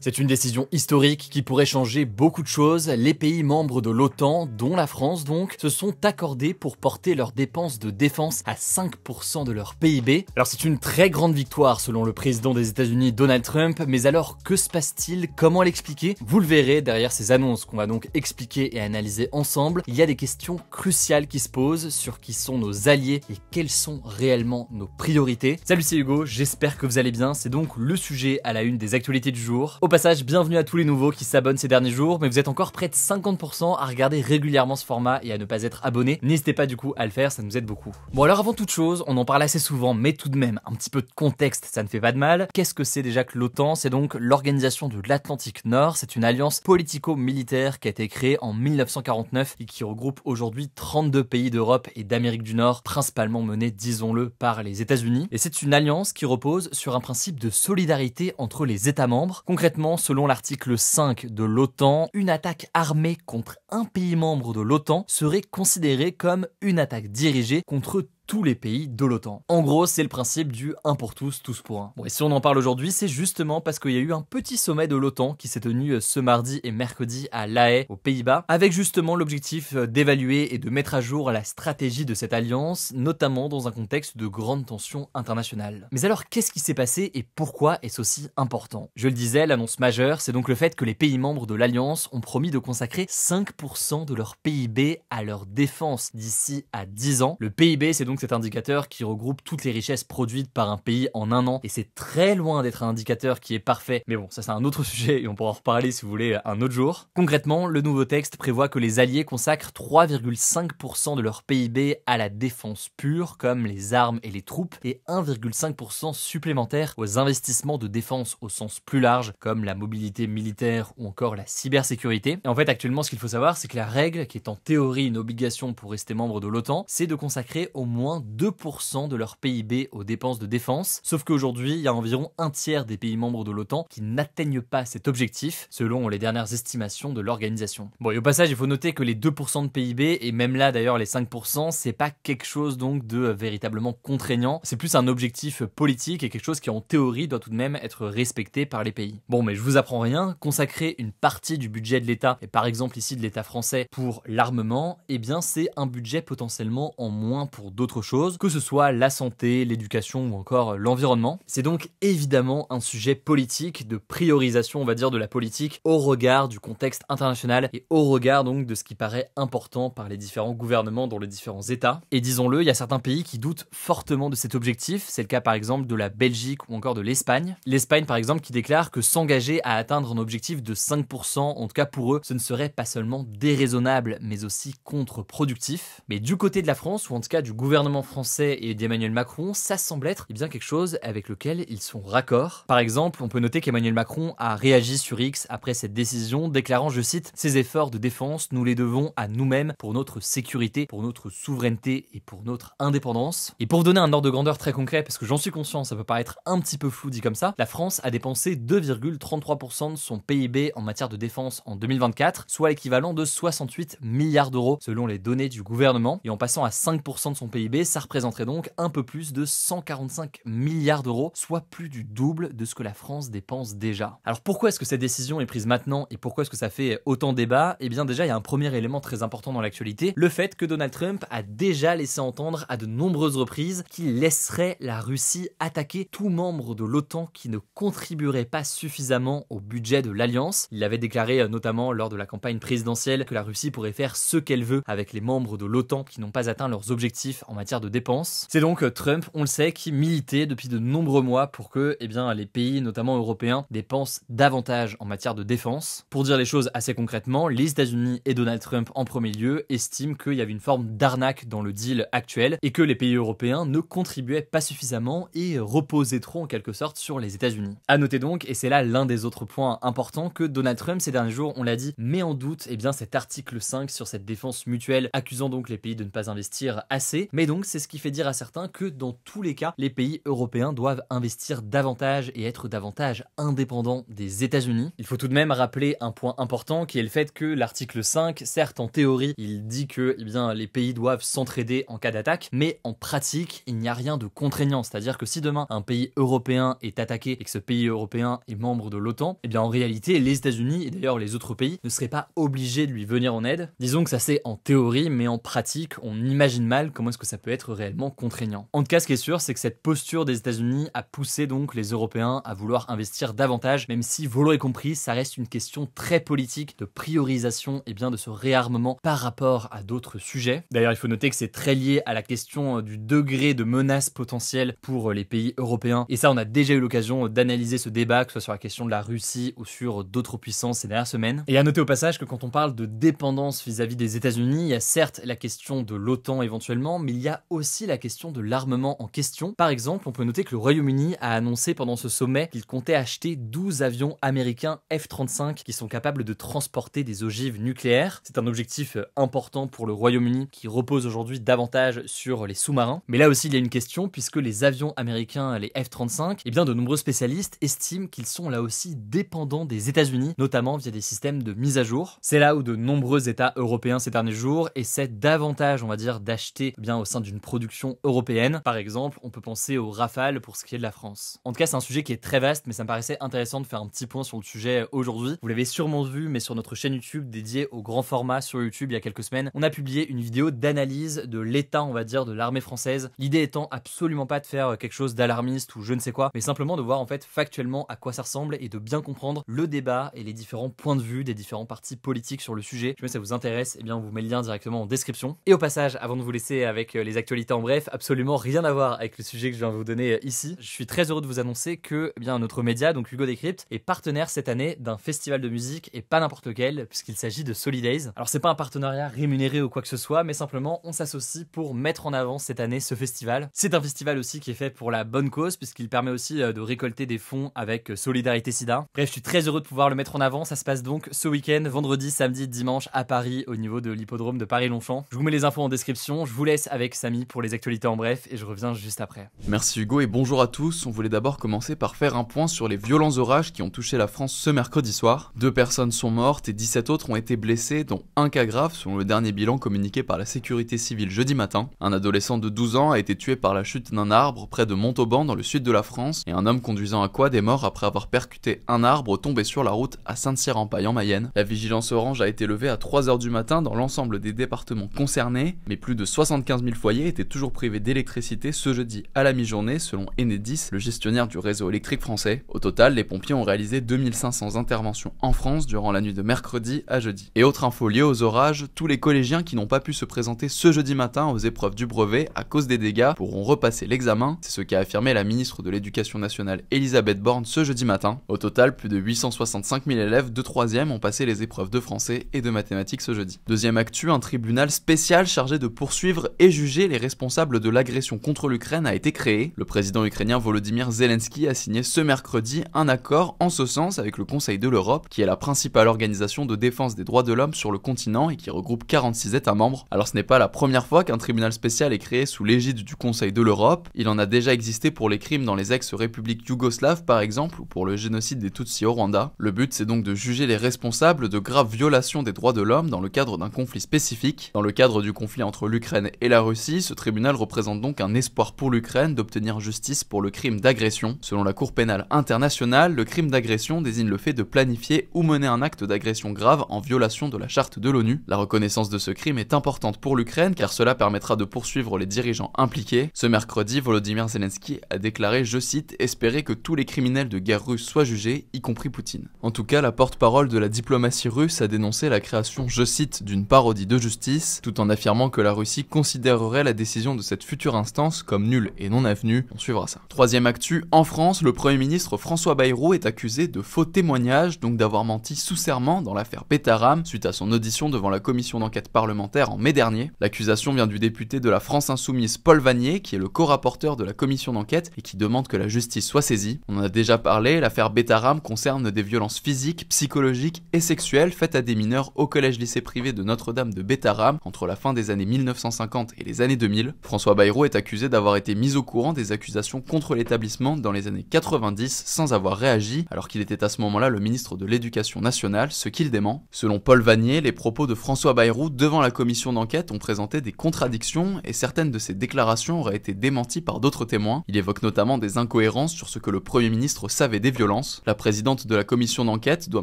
C'est une décision historique qui pourrait changer beaucoup de choses. Les pays membres de l'OTAN, dont la France donc, se sont accordés pour porter leurs dépenses de défense à 5% de leur PIB. Alors c'est une très grande victoire selon le président des États-Unis Donald Trump, mais alors que se passe-t-il? Comment l'expliquer? Vous le verrez derrière ces annonces qu'on va donc expliquer et analyser ensemble. Il y a des questions cruciales qui se posent sur qui sont nos alliés et quelles sont réellement nos priorités. Salut, c'est Hugo, j'espère que vous allez bien. C'est donc le sujet à la une des actualités du jour. Au passage, bienvenue à tous les nouveaux qui s'abonnent ces derniers jours, mais vous êtes encore près de 50% à regarder régulièrement ce format et à ne pas être abonné. N'hésitez pas du coup à le faire, ça nous aide beaucoup. Bon alors avant toute chose, on en parle assez souvent, mais tout de même, un petit peu de contexte, ça ne fait pas de mal. Qu'est-ce que c'est déjà que l'OTAN? C'est donc l'Organisation de l'Atlantique Nord, c'est une alliance politico-militaire qui a été créée en 1949 et qui regroupe aujourd'hui 32 pays d'Europe et d'Amérique du Nord, principalement menée, disons-le, par les États-Unis. Et c'est une alliance qui repose sur un principe de solidarité entre les États membres. Concrètement, selon l'article 5 de l'OTAN, une attaque armée contre un pays membre de l'OTAN serait considérée comme une attaque dirigée contre tous les pays de l'OTAN. En gros, c'est le principe du 1 pour tous, tous pour un. Bon, et si on en parle aujourd'hui, c'est justement parce qu'il y a eu un petit sommet de l'OTAN qui s'est tenu ce mardi et mercredi à La Haye, aux Pays-Bas, avec justement l'objectif d'évaluer et de mettre à jour la stratégie de cette alliance, notamment dans un contexte de grande tension internationale. Mais alors, qu'est-ce qui s'est passé et pourquoi est-ce aussi important? Je le disais, l'annonce majeure, c'est donc le fait que les pays membres de l'alliance ont promis de consacrer 5% de leur PIB à leur défense d'ici à 10 ans. Le PIB, c'est donc cet indicateur qui regroupe toutes les richesses produites par un pays en un an, et c'est très loin d'être un indicateur qui est parfait, mais bon, ça c'est un autre sujet et on pourra en reparler si vous voulez un autre jour. Concrètement, le nouveau texte prévoit que les alliés consacrent 3,5% de leur PIB à la défense pure, comme les armes et les troupes, et 1,5% supplémentaire aux investissements de défense au sens plus large, comme la mobilité militaire ou encore la cybersécurité. Et en fait, actuellement, ce qu'il faut savoir, c'est que la règle, qui est en théorie une obligation pour rester membre de l'OTAN, c'est de consacrer au moins 2% de leur PIB aux dépenses de défense, sauf qu'aujourd'hui, il y a environ un tiers des pays membres de l'OTAN qui n'atteignent pas cet objectif, selon les dernières estimations de l'organisation. Bon, et au passage, il faut noter que les 2% de PIB, et même là d'ailleurs les 5%, c'est pas quelque chose donc de véritablement contraignant, c'est plus un objectif politique et quelque chose qui en théorie doit tout de même être respecté par les pays. Bon, mais je vous apprends rien, consacrer une partie du budget de l'État, et par exemple ici de l'État français, pour l'armement, eh bien c'est un budget potentiellement en moins pour d'autres choses, que ce soit la santé, l'éducation ou encore l'environnement. C'est donc évidemment un sujet politique, de priorisation on va dire de la politique au regard du contexte international et au regard donc de ce qui paraît important par les différents gouvernements dans les différents États. Et disons-le, il y a certains pays qui doutent fortement de cet objectif, c'est le cas par exemple de la Belgique ou encore de l'Espagne. L'Espagne par exemple qui déclare que s'engager à atteindre un objectif de 5%, en tout cas pour eux, ce ne serait pas seulement déraisonnable mais aussi contre-productif. Mais du côté de la France, ou en tout cas du gouvernement français et d'Emmanuel Macron, ça semble être bien quelque chose avec lequel ils sont raccords. Par exemple, on peut noter qu'Emmanuel Macron a réagi sur X après cette décision, déclarant, je cite, « Ces efforts de défense, nous les devons à nous-mêmes pour notre sécurité, pour notre souveraineté et pour notre indépendance. » Et pour vous donner un ordre de grandeur très concret, parce que j'en suis conscient, ça peut paraître un petit peu flou dit comme ça, la France a dépensé 2,33% de son PIB en matière de défense en 2024, soit l'équivalent de 68 milliards d'euros selon les données du gouvernement, et en passant à 5% de son PIB, ça représenterait donc un peu plus de 145 milliards d'euros, soit plus du double de ce que la France dépense déjà. Alors pourquoi est-ce que cette décision est prise maintenant et pourquoi est-ce que ça fait autant débat? Eh bien déjà, il y a un premier élément très important dans l'actualité, le fait que Donald Trump a déjà laissé entendre à de nombreuses reprises qu'il laisserait la Russie attaquer tout membre de l'OTAN qui ne contribuerait pas suffisamment au budget de l'Alliance. Il avait déclaré notamment lors de la campagne présidentielle que la Russie pourrait faire ce qu'elle veut avec les membres de l'OTAN qui n'ont pas atteint leurs objectifs en matière de dépenses. C'est donc Trump, on le sait, qui militait depuis de nombreux mois pour que les pays, notamment européens, dépensent davantage en matière de défense. Pour dire les choses assez concrètement, les États-Unis et Donald Trump en premier lieu estiment qu'il y avait une forme d'arnaque dans le deal actuel et que les pays européens ne contribuaient pas suffisamment et reposaient trop en quelque sorte sur les États-Unis. À noter donc, et c'est là l'un des autres points importants, que Donald Trump ces derniers jours, on l'a dit, met en doute cet article 5 sur cette défense mutuelle, accusant donc les pays de ne pas investir assez, mais donc donc c'est ce qui fait dire à certains que dans tous les cas, les pays européens doivent investir davantage et être davantage indépendants des États-Unis. Il faut tout de même rappeler un point important qui est le fait que l'article 5, certes en théorie, il dit que les pays doivent s'entraider en cas d'attaque, mais en pratique, il n'y a rien de contraignant. C'est-à-dire que si demain un pays européen est attaqué et que ce pays européen est membre de l'OTAN, en réalité, les États-Unis et d'ailleurs les autres pays ne seraient pas obligés de lui venir en aide. Disons que ça c'est en théorie, mais en pratique, on imagine mal comment est-ce que ça peut être réellement contraignant. En tout cas, ce qui est sûr, c'est que cette posture des États-Unis a poussé donc les Européens à vouloir investir davantage, même si, vous l'aurez compris, ça reste une question très politique de priorisation de ce réarmement par rapport à d'autres sujets. D'ailleurs, il faut noter que c'est très lié à la question du degré de menace potentielle pour les pays européens. Et ça, on a déjà eu l'occasion d'analyser ce débat, que ce soit sur la question de la Russie ou sur d'autres puissances ces dernières semaines. Et à noter au passage que quand on parle de dépendance vis-à-vis des États-Unis, il y a certes la question de l'OTAN éventuellement, mais il y a aussi la question de l'armement en question. Par exemple, on peut noter que le Royaume-Uni a annoncé pendant ce sommet qu'il comptait acheter 12 avions américains F-35 qui sont capables de transporter des ogives nucléaires. C'est un objectif important pour le Royaume-Uni qui repose aujourd'hui davantage sur les sous-marins. Mais là aussi, il y a une question puisque les avions américains, les F-35, de nombreux spécialistes estiment qu'ils sont là aussi dépendants des États-Unis, notamment via des systèmes de mise à jour. C'est là où de nombreux États européens ces derniers jours essaient davantage, d'acheter au sein d'une production européenne. Par exemple, on peut penser au Rafale pour ce qui est de la France. En tout cas, c'est un sujet qui est très vaste, mais ça me paraissait intéressant de faire un petit point sur le sujet aujourd'hui. Vous l'avez sûrement vu, mais sur notre chaîne YouTube dédiée au grand format sur YouTube il y a quelques semaines, on a publié une vidéo d'analyse de l'état, de l'armée française. L'idée étant absolument pas de faire quelque chose d'alarmiste ou je ne sais quoi, mais simplement de voir factuellement à quoi ça ressemble et de bien comprendre le débat et les différents points de vue des différents partis politiques sur le sujet. Si ça vous intéresse, on vous met le lien directement en description. Et au passage, avant de vous laisser avec les actualités en bref, absolument rien à voir avec le sujet que je viens de vous donner ici, je suis très heureux de vous annoncer que notre média, donc Hugo Décrypte, est partenaire cette année d'un festival de musique et pas n'importe lequel, puisqu'il s'agit de Solidays. Alors c'est pas un partenariat rémunéré ou quoi que ce soit, mais simplement on s'associe pour mettre en avant cette année ce festival. C'est un festival aussi qui est fait pour la bonne cause, puisqu'il permet aussi de récolter des fonds avec Solidarité Sida. Bref, je suis très heureux de pouvoir le mettre en avant. Ça se passe donc ce week-end, vendredi, samedi, dimanche à Paris, au niveau de l'hippodrome de Paris-Longchamp. Je vous mets les infos en description. Je vous laisse avec Samy pour les actualités en bref et je reviens juste après. Merci Hugo et bonjour à tous. On voulait d'abord commencer par faire un point sur les violents orages qui ont touché la France ce mercredi soir. 2 personnes sont mortes et 17 autres ont été blessées, dont un cas grave selon le dernier bilan communiqué par la sécurité civile jeudi matin. Un adolescent de 12 ans a été tué par la chute d'un arbre près de Montauban dans le sud de la France et un homme conduisant un quad est mort après avoir percuté un arbre tombé sur la route à Saint-Cyr-en-Paille en Mayenne. La vigilance orange a été levée à 3h du matin dans l'ensemble des départements concernés, mais plus de 75 000 foyers étaient toujours privés d'électricité ce jeudi à la mi-journée selon Enedis, le gestionnaire du réseau électrique français. Au total, les pompiers ont réalisé 2500 interventions en France durant la nuit de mercredi à jeudi. Et autre info liée aux orages, tous les collégiens qui n'ont pas pu se présenter ce jeudi matin aux épreuves du brevet à cause des dégâts pourront repasser l'examen. C'est ce qu'a affirmé la ministre de l'Éducation nationale Elisabeth Borne ce jeudi matin. Au total, plus de 865 000 élèves de 3e ont passé les épreuves de français et de mathématiques ce jeudi. Deuxième actu, un tribunal spécial chargé de poursuivre et juger les responsables de l'agression contre l'Ukraine a été créé. Le président ukrainien Volodymyr Zelensky a signé ce mercredi un accord en ce sens avec le Conseil de l'Europe, qui est la principale organisation de défense des droits de l'homme sur le continent et qui regroupe 46 États membres. Alors ce n'est pas la première fois qu'un tribunal spécial est créé sous l'égide du Conseil de l'Europe. Il en a déjà existé pour les crimes dans les ex-républiques yougoslaves par exemple, ou pour le génocide des Tutsis au Rwanda. Le but c'est donc de juger les responsables de graves violations des droits de l'homme dans le cadre d'un conflit spécifique. Dans le cadre du conflit entre l'Ukraine et la Russie, ce tribunal représente donc un espoir pour l'Ukraine d'obtenir justice pour le crime d'agression. Selon la Cour pénale internationale, le crime d'agression désigne le fait de planifier ou mener un acte d'agression grave en violation de la charte de l'ONU. La reconnaissance de ce crime est importante pour l'Ukraine car cela permettra de poursuivre les dirigeants impliqués. Ce mercredi, Volodymyr Zelensky a déclaré, je cite, espérer que tous les criminels de guerre russes soient jugés, y compris Poutine. En tout cas, la porte-parole de la diplomatie russe a dénoncé la création, je cite, d'une parodie de justice, tout en affirmant que la Russie considérerait la décision de cette future instance comme nulle et non avenue. On suivra ça. Troisième actu, en France, le Premier ministre François Bayrou est accusé de faux témoignages, donc d'avoir menti sous serment dans l'affaire Betaram, suite à son audition devant la commission d'enquête parlementaire en mai dernier. L'accusation vient du député de la France Insoumise Paul Vannier, qui est le co-rapporteur de la commission d'enquête et qui demande que la justice soit saisie. On en a déjà parlé, l'affaire Betaram concerne des violences physiques, psychologiques et sexuelles faites à des mineurs au collège-lycée privé de Notre-Dame de Betaram entre la fin des années 1950 et les les années 2000. François Bayrou est accusé d'avoir été mis au courant des accusations contre l'établissement dans les années 90 sans avoir réagi, alors qu'il était à ce moment-là le ministre de l'Éducation nationale, ce qu'il dément. Selon Paul Vanier, les propos de François Bayrou devant la commission d'enquête ont présenté des contradictions et certaines de ces déclarations auraient été démenties par d'autres témoins. Il évoque notamment des incohérences sur ce que le Premier ministre savait des violences. La présidente de la commission d'enquête doit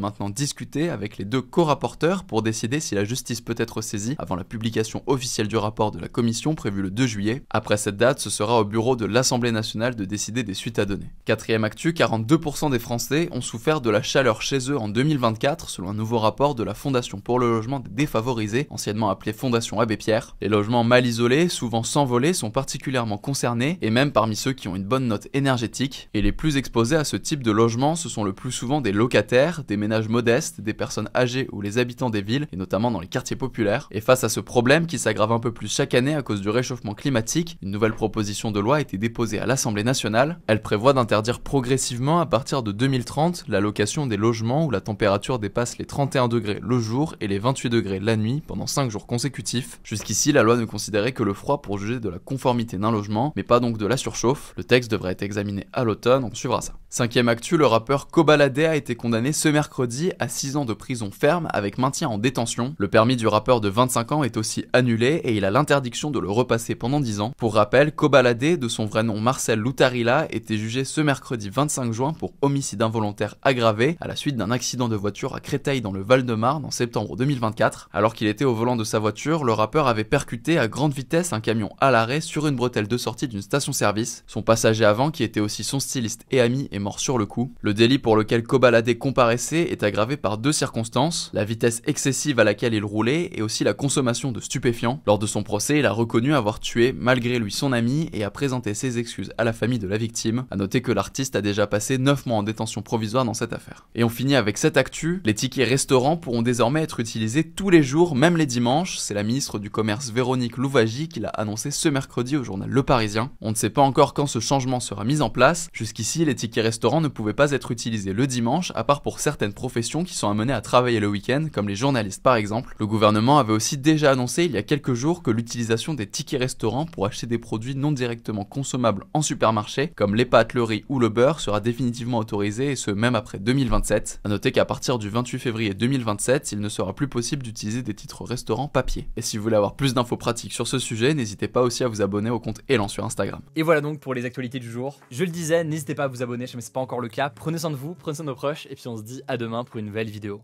maintenant discuter avec les deux co-rapporteurs pour décider si la justice peut être saisie avant la publication officielle du rapport de la commission prévue le 2 juillet. Après cette date, ce sera au bureau de l'Assemblée nationale de décider des suites à donner. Quatrième actu, 42% des Français ont souffert de la chaleur chez eux en 2024, selon un nouveau rapport de la Fondation pour le logement des défavorisés, anciennement appelée Fondation Abbé Pierre. Les logements mal isolés, souvent sans volets, sont particulièrement concernés, et même parmi ceux qui ont une bonne note énergétique. Et les plus exposés à ce type de logement, ce sont le plus souvent des locataires, des ménages modestes, des personnes âgées ou les habitants des villes, et notamment dans les quartiers populaires. Et face à ce problème qui s'aggrave un peu plus chaque année à cause du réchauffement climatique, une nouvelle proposition de loi a été déposée à l'Assemblée nationale. Elle prévoit d'interdire progressivement à partir de 2030 la location des logements où la température dépasse les 31 degrés le jour et les 28 degrés la nuit pendant 5 jours consécutifs. Jusqu'ici, la loi ne considérait que le froid pour juger de la conformité d'un logement, mais pas donc de la surchauffe. Le texte devrait être examiné à l'automne, on suivra ça. Cinquième actu, le rappeur Kobalade a été condamné ce mercredi à 6 ans de prison ferme avec maintien en détention. Le permis du rappeur de 25 ans est aussi annulé et il a l'interdiction de le repasser pendant 10 ans. Pour rappel, Kobalade, de son vrai nom Marcel Loutarila, était jugé ce mercredi 25 juin pour homicide involontaire aggravé à la suite d'un accident de voiture à Créteil dans le Val-de-Marne en septembre 2024. Alors qu'il était au volant de sa voiture, le rappeur avait percuté à grande vitesse un camion à l'arrêt sur une bretelle de sortie d'une station-service. Son passager avant, qui était aussi son styliste et ami, est mort sur le coup. Le délit pour lequel Kobalade comparaissait est aggravé par 2 circonstances, la vitesse excessive à laquelle il roulait et aussi la consommation de stupéfiants. Lors de son procès, il a reconnu avoir tué malgré lui son ami et a présenté ses excuses à la famille de la victime. A noter que l'artiste a déjà passé 9 mois en détention provisoire dans cette affaire. Et on finit avec cette actu, les tickets restaurants pourront désormais être utilisés tous les jours, même les dimanches. C'est la ministre du Commerce Véronique Louwagie qui l'a annoncé ce mercredi au journal Le Parisien. On ne sait pas encore quand ce changement sera mis en place. Jusqu'ici, les tickets restaurants ne pouvaient pas être utilisés le dimanche, à part pour certaines professions qui sont amenées à travailler le week-end, comme les journalistes par exemple. Le gouvernement avait aussi déjà annoncé il y a quelques jours que l'utilisation des tickets restaurants pour acheter des produits non directement consommables en supermarché, comme les pâtes, le riz ou le beurre, sera définitivement autorisée, et ce même après 2027. A noter qu'à partir du 28 février 2027, il ne sera plus possible d'utiliser des titres restaurants papier. Et si vous voulez avoir plus d'infos pratiques sur ce sujet, n'hésitez pas aussi à vous abonner au compte Elan sur Instagram. Et voilà donc pour les actualités du jour. Je le disais, n'hésitez pas à vous abonner, mais c'est pas encore le cas. Prenez soin de vous, prenez soin de nos proches, et puis on se dit à demain pour une nouvelle vidéo.